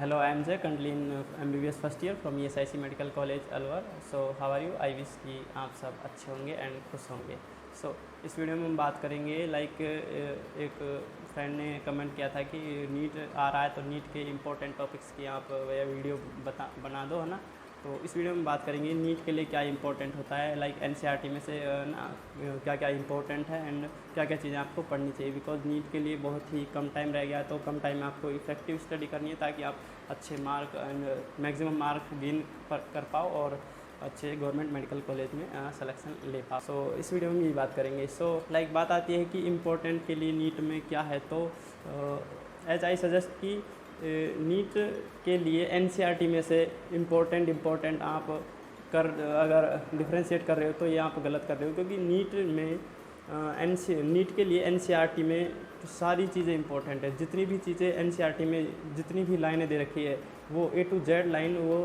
Hello, I am Jay, currently in MBBS first year from ESIC Medical College Alwar. So how are you? I wish कि आप सब अच्छे होंगे and खुश होंगे. So इस वीडियो में हम बात करेंगे एक फ्रेंड ने कमेंट किया था कि नीट आ रहा है तो नीट के इम्पोर्टेंट टॉपिक्स की आप वीडियो बना दो, है ना. तो इस वीडियो में बात करेंगे नीट के लिए क्या इंपॉर्टेंट होता है, लाइक एनसीईआरटी में से ना क्या क्या इंपॉर्टेंट है एंड क्या क्या चीज़ें आपको पढ़नी चाहिए. बिकॉज नीट के लिए बहुत ही कम टाइम रह गया है, तो कम टाइम में आपको इफेक्टिव स्टडी करनी है ताकि आप अच्छे mark and maximum mark gain कर पाओ और अच्छे गवर्नमेंट मेडिकल कॉलेज में सिलेक्शन ले पाओ. सो इस वीडियो में यही बात करेंगे. सो बात आती है कि इम्पोर्टेंट के लिए नीट में क्या है. तो एज आई सजेस्ट कि नीट के लिए एनसीईआरटी में से इम्पोर्टेंट आप अगर डिफ्रेंशिएट कर रहे हो तो ये आप गलत कर रहे हो, क्योंकि नीट में नीट के लिए एनसीईआरटी में तो सारी चीज़ें इंपॉर्टेंट है. जितनी भी चीज़ें एनसीईआरटी में जितनी भी लाइनें दे रखी है वो A to Z लाइन वो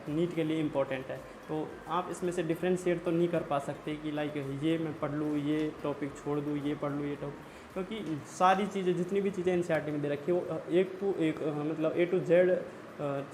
नीट के लिए इम्पोर्टेंट है. तो आप इसमें से डिफ्रेंशिएट तो नहीं कर पा सकते कि लाइक ये मैं पढ़ लूँ, ये टॉपिक छोड़ दूँ, ये पढ़ लूँ, ये टॉपिक, क्योंकि सारी चीज़ें जितनी भी चीज़ें एनसीईआरटी में दे रखी है वो एक टू एक मतलब A to Z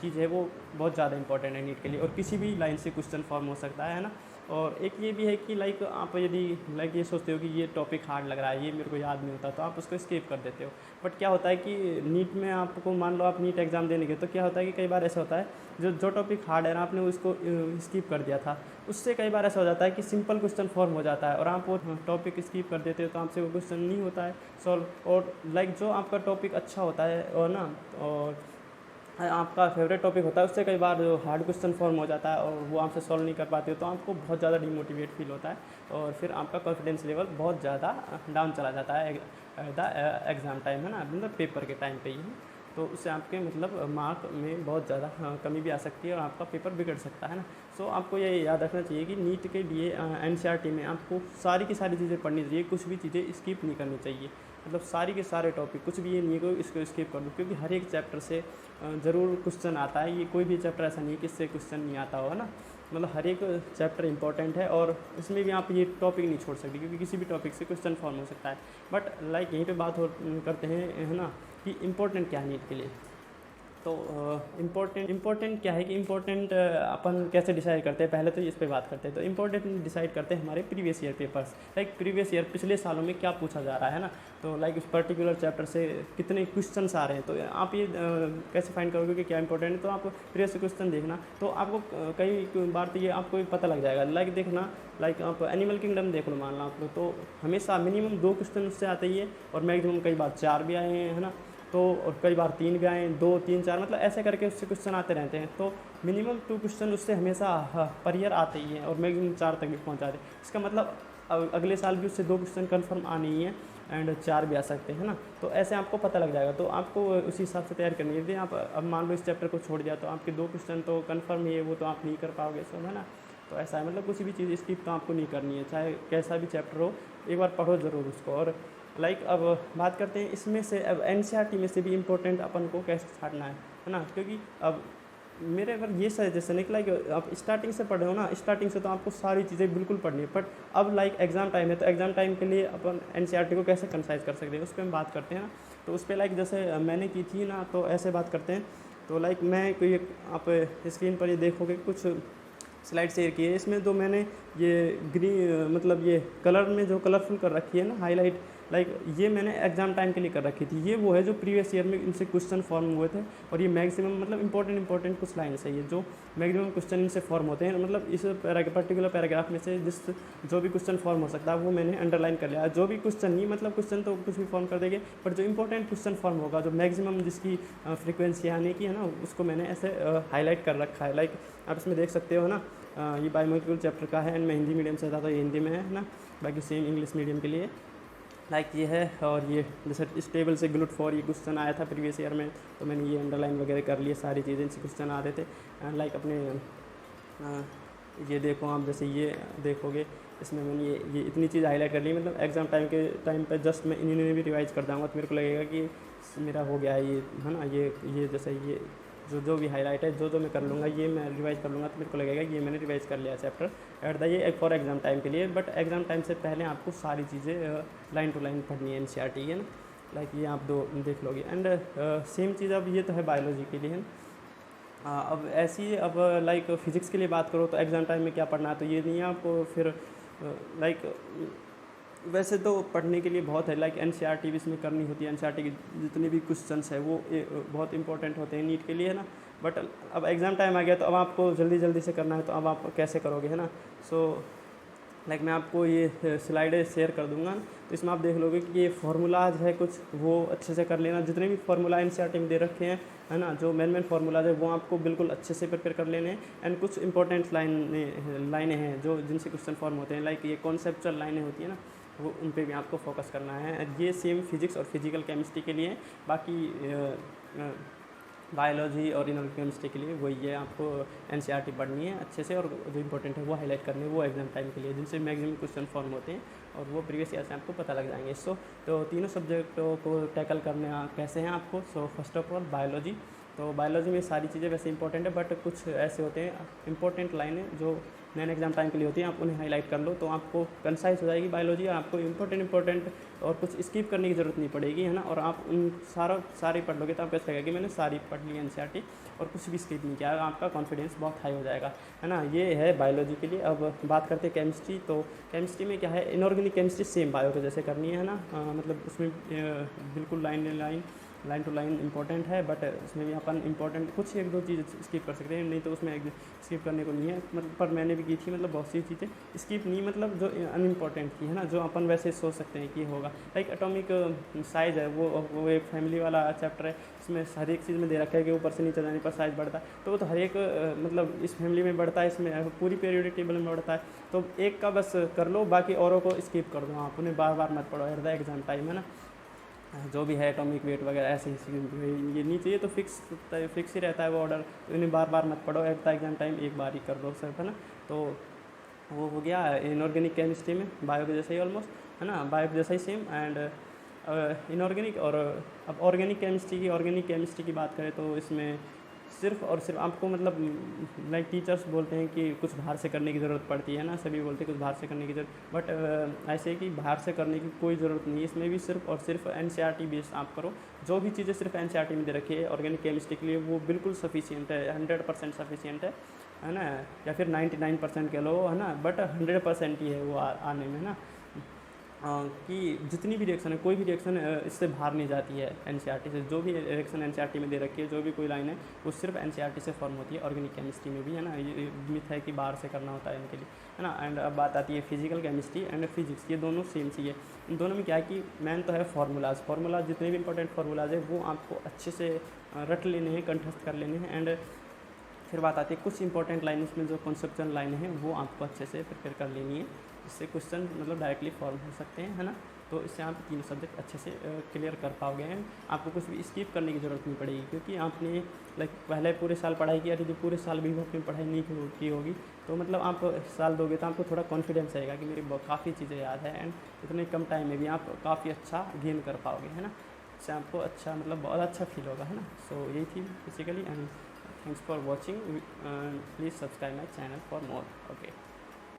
चीज़ है, वो बहुत ज़्यादा इंपॉर्टेंट है नीट के लिए. और किसी भी लाइन से क्वेश्चन फॉर्म हो सकता है ना. और एक ये भी है कि लाइक आप यदि लाइक ये सोचते हो कि ये टॉपिक हार्ड लग रहा है, ये मेरे को याद नहीं होता, तो आप उसको स्किप कर देते हो. बट क्या होता है कि नीट में आपको मान लो आप नीट एग्ज़ाम देने के, तो क्या होता है कि कई बार ऐसा होता है जो टॉपिक हार्ड है ना, आपने उसको स्किप कर दिया था, उससे कई बार ऐसा हो जाता है कि सिंपल क्वेश्चन फॉर्म हो जाता है और आप वो टॉपिक स्किप कर देते हो, तो आपसे वो क्वेश्चन नहीं होता है सॉल्व. और लाइक जो आपका टॉपिक अच्छा होता है और ना और आपका फेवरेट टॉपिक होता है, उससे कई बार हार्ड क्वेश्चन फॉर्म हो जाता है और वो आपसे सॉल्व नहीं कर पाते हो, तो आपको बहुत ज़्यादा डिमोटिवेट फील होता है और फिर आपका कॉन्फिडेंस लेवल बहुत ज़्यादा डाउन चला जाता है एग्ज़ाम टाइम, है ना, मतलब पेपर के टाइम पे ही. तो उससे आपके मतलब मार्क में बहुत ज़्यादा कमी भी आ सकती है और आपका पेपर बिगड़ सकता है ना. सो आपको ये याद रखना चाहिए कि नीट के लिए एनसीईआरटी में आपको सारी की सारी चीज़ें पढ़नी चाहिए, कुछ भी चीज़ें स्किप नहीं करनी चाहिए. मतलब सारी के सारे टॉपिक, कुछ भी ये नहीं है इसको स्किप कर दो, क्योंकि हर एक चैप्टर से ज़रूर क्वेश्चन आता है. ये कोई भी चैप्टर ऐसा नहीं है कि इससे क्वेश्चन नहीं आता हो, है ना. मतलब हर एक चैप्टर इंपॉर्टेंट है और इसमें भी आप ये टॉपिक नहीं छोड़ सकते, क्योंकि किसी भी टॉपिक से क्वेश्चन फॉर्म हो सकता है. बट लाइक यहीं पे बात करते हैं, है ना, कि इम्पोर्टेंट क्या है नीट के लिए. तो इम्पोर्टेंट क्या है कि इम्पोर्टेंट अपन कैसे डिसाइड करते हैं, पहले तो इस पे बात करते हैं. तो इम्पोर्टेंट डिसाइड करते हैं हमारे previous year papers, like previous year पिछले सालों में क्या पूछा जा रहा है ना. तो लाइक उस पर्टिकुलर चैप्टर से कितने क्वेश्चंस आ रहे हैं, तो आप ये कैसे फाइंड करोगे कि क्या इंपॉर्टेंट है. तो आप प्रीवियस क्वेश्चन देखना, तो आपको कई बार तो ये आपको पता लग जाएगा. लाइक देखना, लाइक आप एनिमल किंगडम देख लो, मान लो आप लोग, तो हमेशा मिनिमम 2 क्वेश्चन उससे आते ही है और मैक्सिमम कई बार 4 भी आए हैं, है ना. तो और कई बार 3 भी आए, 2 3 4, मतलब ऐसे करके उससे क्वेश्चन आते रहते हैं. तो मिनिमम 2 क्वेश्चन उससे हमेशा पर ईयर आते ही हैं और मैक्सिमम 4 तक भी पहुंच जाते हैं. इसका मतलब अगले साल भी उससे 2 क्वेश्चन कन्फर्म आने ही हैं एंड 4 भी आ सकते हैं ना. तो ऐसे आपको पता लग जाएगा, तो आपको उसी हिसाब से तैयार करनी है. यदि आप अब मान लो इस चैप्टर को छोड़ दिया तो आपके 2 क्वेश्चन तो कन्फर्म ही है, वो तो आप नहीं कर पाओगे, सब, है ना. तो ऐसा है, मतलब कुछ भी चीज़ स्किप तो आपको नहीं करनी है, चाहे कैसा भी चैप्टर हो, एक बार पढ़ो ज़रूर उसको. और लाइक अब बात करते हैं इसमें से, अब एनसीईआरटी में से भी इम्पोर्टेंट अपन को कैसे छाटना है ना. क्योंकि अब मेरे अगर ये सजेशन है कि लाइक आप स्टार्टिंग से पढ़ रहे हो ना, स्टार्टिंग से तो आपको सारी चीज़ें बिल्कुल पढ़नी है. बट अब लाइक एग्ज़ाम टाइम है, तो एग्ज़ाम टाइम के लिए अपन एनसीईआरटी को कैसे कंसाइज कर सकते हैं, उस पर हम बात करते हैं ना. तो उस पर लाइक जैसे मैंने की थी ना, तो ऐसे बात करते हैं. तो लाइक मैं कोई आप स्क्रीन पर ये देखोगे कुछ स्लाइड शेयर की है, इसमें जो मैंने ये ग्रीन मतलब ये कलर में जो कलरफुल कर रखी है ना हाईलाइट, लाइक ये मैंने एग्जाम टाइम के लिए कर रखी थी. ये वो है जो प्रीवियस ईयर में इनसे क्वेश्चन फॉर्म हुए थे और ये मैक्सिमम मतलब इंपॉर्टेंट कुछ लाइन्स है ये जो मैक्सिमम क्वेश्चन इनसे फॉर्म होते हैं. मतलब इस पर्टिकुलर पैराग्राफ में से जो भी क्वेश्चन फॉर्म हो सकता है वो मैंने अंडरलाइन कर लिया. जो भी क्वेश्चन नहीं, मतलब क्वेश्चन तो कुछ भी फॉर्म कर देंगे, बट जो इंपॉर्टेंट क्वेश्चन फॉर्म होगा, जो मैक्सिमम जिसकी फ्रिक्वेंसी आने की है ना, उसको मैंने ऐसे हाईलाइट कर रखा है. लाइक आप इसमें देख सकते हो ना, ये बायोमोलिक्यूल चैप्टर का है एंड मैं हिंदी मीडियम से था तो ये हिंदी में है ना, बाकी सेम इंग्लिश मीडियम के लिए लाइक ये है. और ये जैसे इस टेबल से GLUT4 ये क्वेश्चन आया था प्रीवियस ईयर में, तो मैंने ये अंडरलाइन वगैरह कर लिए, सारी चीज़ें इनसे क्वेश्चन आ रहे थे. लाइक अपने ये देखो आप, जैसे ये देखोगे इसमें मैंने ये इतनी चीज़ हाईलाइट कर ली. मतलब एग्ज़ाम टाइम पे जस्ट मैं इन्हीं भी रिवाइज़ कर दूँगा तो मेरे को लगेगा कि मेरा हो गया ये, है ना. ये जैसे ये जो भी हाईलाइट है, जो मैं कर लूँगा, ये मैं रिवाइज़ कर लूँगा तो मेरे को लगेगा कि ये मैंने रिवाइज़ कर लिया चैप्टर एट द ये फॉर एग्ज़ाम टाइम के लिए. बट एग्ज़ाम टाइम से पहले आपको सारी चीज़ें लाइन टू लाइन पढ़नी है एनसीईआरटी है ना. लाइक ये आप दो देख लोगे। एंड सेम चीज़ अब ये तो है बायोलॉजी के लिए है। अब ऐसी अब लाइक फिज़िक्स के लिए बात करो तो एग्ज़ाम टाइम में क्या पढ़ना है, तो ये नहीं है आपको फिर लाइक वैसे तो पढ़ने के लिए बहुत है, लाइक एनसीईआरटी भी इसमें करनी होती है। एनसीईआरटी के जितने भी क्वेश्चंस है वो बहुत इंपॉर्टेंट होते हैं नीट के लिए है ना। बट अब एग्ज़ाम टाइम आ गया तो अब आपको जल्दी जल्दी से करना है, तो अब आप कैसे करोगे है ना। सो लाइक मैं आपको ये स्लाइडें शेयर कर दूंगा, तो इसमें आप देख लोगे कि ये फार्मूलाज है कुछ, वो अच्छे से कर लेना। जितने भी फार्मूला एनसीईआरटी में दे रखे हैं है ना, जो मेन फार्मूलाज है वो आपको बिल्कुल अच्छे से प्रिपेयर कर लेने हैं। एंड कुछ इंपॉर्टेंट लाइनें हैं जो जिनसे क्वेश्चन फॉर्म होते हैं, लाइक ये कॉन्सेप्चुअल लाइनें होती है ना, वो उन पे भी आपको फोकस करना है। ये सेम फिजिक्स और फिजिकल केमिस्ट्री के लिए, बाकी बायोलॉजी और इनऑर्गेनिक केमिस्ट्री के लिए वही है, आपको एनसीईआरटी पढ़नी है अच्छे से, और जो इंपॉर्टेंट है वो हाईलाइट करनी है, वो एग्जाम टाइम के लिए, जिनसे मैक्सिमम क्वेश्चन फॉर्म होते हैं और वो प्रीवियस ईयर से आपको पता लग जाएंगे। तो तीनों सब्जेक्टों को टैकल करना कैसे हैं आपको। फर्स्ट ऑफ ऑल बायोलॉजी, तो बायोलॉजी में सारी चीज़ें वैसे इंपॉर्टेंट है, बट कुछ ऐसे होते हैं इंपॉर्टेंट लाइनें जो नैन एग्जाम टाइम के लिए होती हैं, आप उन्हें हाईलाइट कर लो तो आपको कंसाइज हो जाएगी बायोलॉजी। आपको इंपॉर्टेंट और कुछ स्किप करने की ज़रूरत नहीं पड़ेगी है ना, और आप उन सारी पढ़ लोगे तो आपको ऐसा लगेगा कि मैंने सारी पढ़ ली एनसीईआरटी और कुछ भी स्किप नहीं किया, आपका कॉन्फिडेंस बहुत हाई हो जाएगा है ना। ये है बायोलॉजी के लिए। अब बात करते हैं केमिस्ट्री, तो केमिस्ट्री में क्या है, इनऑर्गेनिक केमिस्ट्री सेम बायो के जैसे करनी है ना, मतलब उसमें बिल्कुल लाइन टू लाइन इंपॉर्टेंट है, बट उसमें भी अपन इंपॉर्टेंट कुछ एक दो चीज़ स्किप कर सकते हैं, नहीं तो उसमें स्किप करने को नहीं है। मतलब पर मैंने भी की थी, मतलब बहुत सी चीज़ें स्किप नहीं, मतलब जो अनइम्पॉर्टेंट थी है ना, जो अपन वैसे सोच सकते हैं कि होगा। लाइक एटॉमिक साइज़ है, वो एक फैमिली वाला चैप्टर है, इसमें हर एक चीज़ में दे रखा है कि ऊपर से नीचे जाने पर साइज़ बढ़ता है, तो वो तो हर एक मतलब इस फैमिली में बढ़ता है, इसमें पूरी पीरियोडिक टेबल में बढ़ता है, तो एक का बस कर लो, बाकी औरों को स्किप कर दो। आप उन्हें बार बार मत पढ़ो एट द एग्जाम टाइम है ना। जो भी है एटॉमिक वेट वगैरह ऐसे ही ये नहीं चाहिए, तो फिक्स ही रहता है वो ऑर्डर, तो इन्हें बार बार मत पढ़ो, एट द एग्जाम टाइम एक बार ही कर दो सिर्फ है ना। तो वो हो गया इनऑर्गेनिक केमिस्ट्री में, बायो के जैसा ही ऑलमोस्ट है ना, बायो के जैसा ही सेम। एंड इनऑर्गेनिक और अब ऑर्गेनिक केमिस्ट्री की बात करें तो इसमें सिर्फ और सिर्फ आपको मतलब लाइक टीचर्स बोलते हैं कि कुछ बाहर से करने की ज़रूरत पड़ती है ना, सभी बोलते हैं कुछ बाहर से करने की ज़रूरत, बट ऐसे कि बाहर से करने की कोई ज़रूरत नहीं है। इसमें भी सिर्फ और सिर्फ एनसीईआरटी बेस आप करो, जो भी चीज़ें सिर्फ एनसीईआरटी में दे रखी है ऑर्गेनिक केमिस्ट्री के लिए वो बिल्कुल सफिशियंट है, 100% सफिशियंट है ना, या फिर 99% कह लो है ना, बट 100% ही है वो आने में ना, कि जितनी भी रिएक्शन है, कोई भी रिएक्शन इससे बाहर नहीं जाती है एनसीईआरटी से। जो भी रिएक्शन एनसीईआरटी में दे रखी है, जो भी कोई लाइन है, वो सिर्फ एनसीईआरटी से फॉर्म होती है। ऑर्गेनिक केमिस्ट्री में भी है ना, ये मिथ है कि बाहर से करना होता है इनके लिए है ना। एंड अब बात आती है फिजिकल केमिस्ट्री एंड फिजिक्स, ये दोनों सेम सी है। इन दोनों में क्या है कि मेन तो है फार्मूलाज जितने भी इंपॉर्टेंट फार्मूलाज है वो आपको अच्छे से रट लेने हैं, कंठस्थ कर लेने हैं। एंड फिर बात आती है कुछ इंपॉर्टेंट लाइन, इसमें जो कॉन्सेप्चुअल लाइन है वो आपको अच्छे से प्रिपेयर कर लेनी है, जिससे क्वेश्चन मतलब डायरेक्टली फॉर्म हो सकते हैं है ना। तो इससे आप तीनों सब्जेक्ट अच्छे से क्लियर कर पाओगे एंड आपको कुछ भी स्किप करने की ज़रूरत नहीं पड़ेगी, क्योंकि आपने लाइक पहले पूरे साल पढ़ाई किया थी, तो पूरे साल भी अपनी पढ़ाई नहीं की होगी, तो मतलब आप साल दोगे तो आपको थोड़ा कॉन्फिडेंस आएगा कि मेरी काफ़ी चीज़ें याद है, एंड इतने कम टाइम में भी आप काफ़ी अच्छा गेन कर पाओगे है ना। इससे आपको अच्छा मतलब बहुत अच्छा फील होगा है ना। सो यही थी basically, and thanks for watching. Please subscribe my channel for more. Okay.